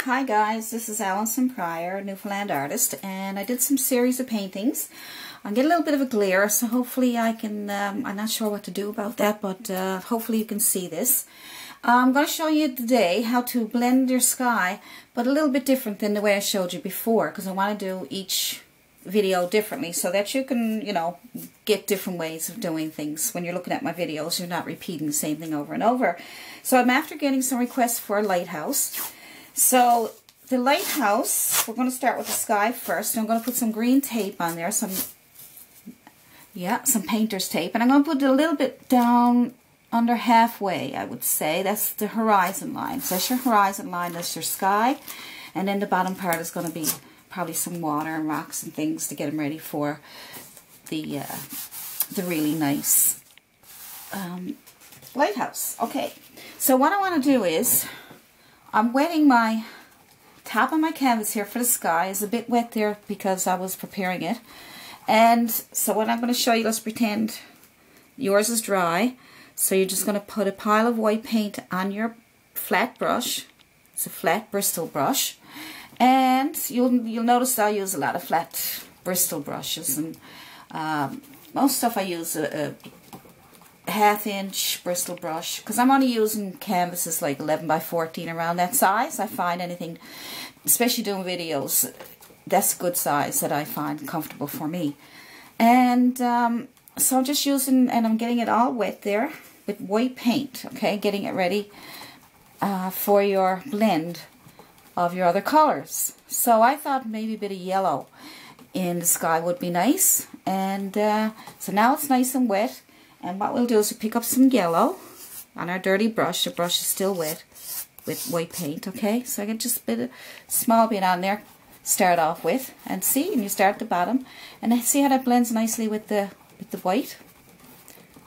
Hi guys, this is Allison Pryor, Newfoundland artist, and I did some series of paintings. I get a little bit of a glare, so hopefully I can, I'm not sure what to do about that, but hopefully you can see this. I'm going to show you today how to blend your sky, but a little bit different than the way I showed you before, because I want to do each video differently so that you can, get different ways of doing things. When you're looking at my videos, you're not repeating the same thing over and over. So I'm after getting some requests for a lighthouse. So the lighthouse, we're going to start with the sky first. I'm going to put some green tape on there, some painter's tape, and I'm going to put it a little bit down under halfway, I would say. That's the horizon line. So that's your horizon line, that's your sky, and then the bottom part is going to be probably some water and rocks and things to get them ready for the really nice lighthouse. Okay, so what I want to do is, I'm wetting my top of my canvas here for the sky. It's a bit wet there because I was preparing it. And so what I'm going to show you, let's pretend yours is dry. So you're just going to put a pile of white paint on your flat brush. It's a flat Bristol brush. And you'll notice I use a lot of flat Bristol brushes. And most stuff I use a ½ Bristol brush, because I'm only using canvases like 11 by 14 around that size. I find anything, especially doing videos, that's a good size that I find comfortable for me. And so I'm just using, and I'm getting it all wet there with white paint, okay, getting it ready for your blend of your other colors. So I thought maybe a bit of yellow in the sky would be nice. And so now it's nice and wet. And what we'll do is we'll pick up some yellow on our dirty brush. The brush is still wet with white paint, okay? So I get just a small bit on there, start off with. And see, and you start at the bottom. And I see how that blends nicely with the white.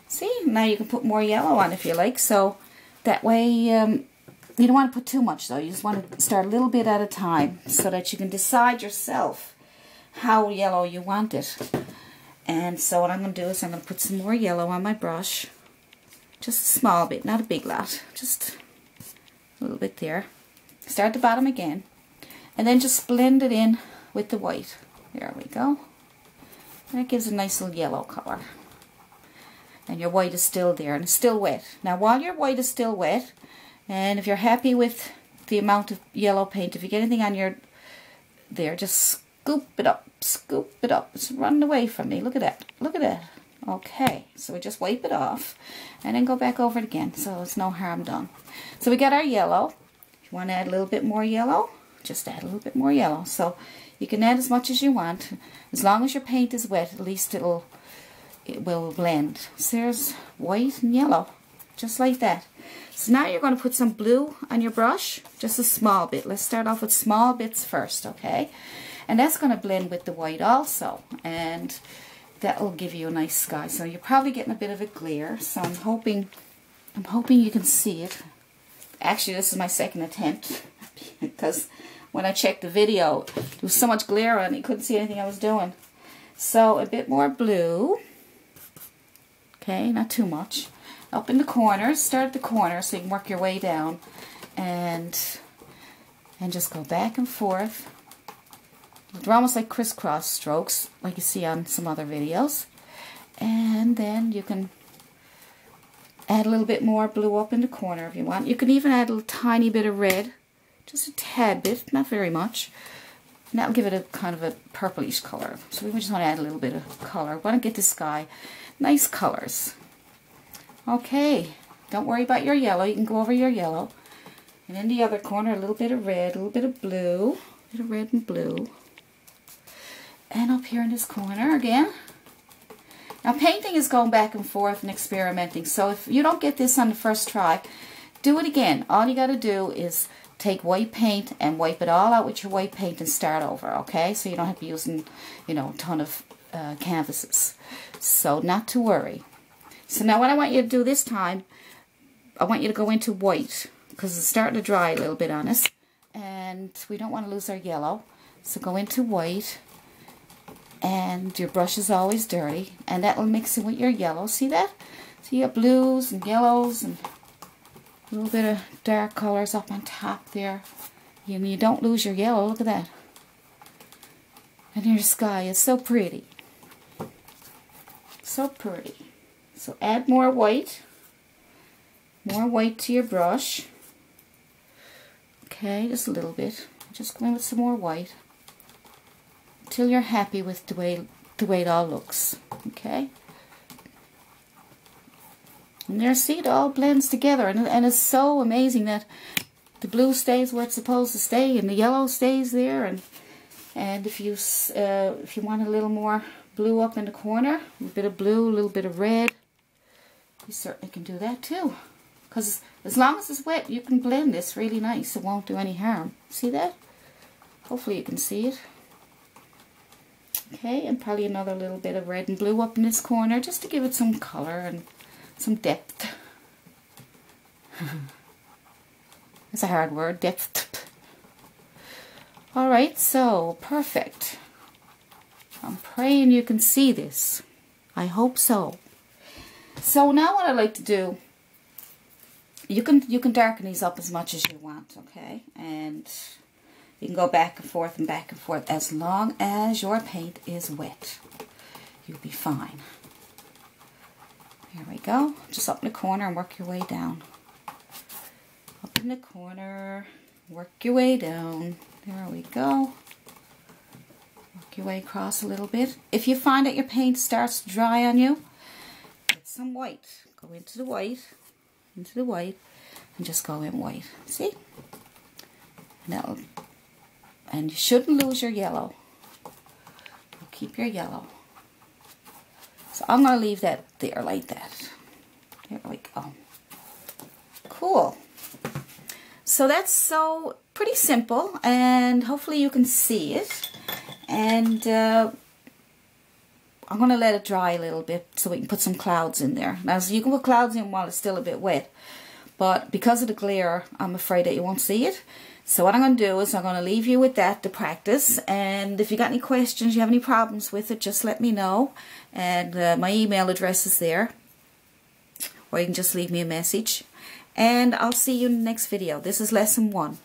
See, now you can put more yellow on if you like. So that way, you don't want to put too much though. You just want to start a little bit at a time so that you can decide yourself how yellow you want it. And so what I'm going to do is I'm going to put some more yellow on my brush. Just a small bit, not a big lot. Just a little bit there. Start at the bottom again. And then just blend it in with the white. There we go. That gives a nice little yellow color. And your white is still there and it's still wet. Now while your white is still wet, and if you're happy with the amount of yellow paint, if you get anything on your there, just scoop it up. Scoop it up. It's running away from me. Look at that. Look at that. Okay, so we just wipe it off and then go back over it again, so it's no harm done. So we got our yellow. If you want to add a little bit more yellow, just add a little bit more yellow. So you can add as much as you want. As long as your paint is wet, at least it will blend. So there's white and yellow, just like that. So now you're going to put some blue on your brush, just a small bit. Let's start off with small bits first, okay? And that's going to blend with the white also, and that will give you a nice sky. So you're probably getting a bit of a glare, so I'm hoping you can see it. Actually, this is my second attempt, because when I checked the video, there was so much glare on it, you couldn't see anything I was doing. So a bit more blue, okay, not too much. Up in the corners, start at the corner so you can work your way down, and just go back and forth. They're almost like crisscross strokes, like you see on some other videos. And then you can add a little bit more blue up in the corner if you want. You can even add a tiny bit of red, just a tad bit, not very much. And that'll give it a kind of a purplish color. So we just want to add a little bit of color. We want to get the sky nice colors. Okay, don't worry about your yellow. You can go over your yellow. And in the other corner, a little bit of red, a little bit of blue, a bit of red and blue. And up here in this corner again. Now painting is going back and forth and experimenting. So if you don't get this on the first try, do it again. All you got to do is take white paint and wipe it all out with your white paint and start over, okay? So you don't have to be using, a ton of canvases. So not to worry. So now what I want you to do this time, I want you to go into white, because it's starting to dry a little bit on us. And we don't want to lose our yellow. So go into white. And your brush is always dirty, and that will mix in with your yellow. See that? So you got blues and yellows and a little bit of dark colors up on top there. You don't lose your yellow. Look at that. And your sky is so pretty. So pretty. So add more white. More white to your brush. Okay, just a little bit. Just go in with some more white. Until you're happy with the way it all looks. Okay? And there, see, it all blends together. And it's so amazing that the blue stays where it's supposed to stay and the yellow stays there. And if you want a little more blue up in the corner, a bit of blue, a little bit of red, you certainly can do that too. Because as long as it's wet, you can blend this really nice. It won't do any harm. See that? Hopefully you can see it. Okay, and probably another little bit of red and blue up in this corner just to give it some color and some depth. It's a hard word, depth. Alright, so perfect. I'm praying you can see this. I hope so. So now what I like to do, you can darken these up as much as you want, okay? And you can go back and forth as long as your paint is wet. You'll be fine. There we go. Just up in the corner and work your way down. Up in the corner, work your way down. There we go. Work your way across a little bit. If you find that your paint starts to dry on you, get some white. Go into the white, and just go in white. See? And you shouldn't lose your yellow. You'll keep your yellow. So I'm going to leave that there like that. There we go. Cool. So that's so pretty simple, and hopefully you can see it. And I'm going to let it dry a little bit so we can put some clouds in there. Now, so you can put clouds in while it's still a bit wet, but because of the glare, I'm afraid that you won't see it. So what I'm going to do is I'm going to leave you with that to practice, and if you got any questions, you have any problems with it, just let me know. And my email address is there, or you can just leave me a message. And I'll see you in the next video. This is lesson 1.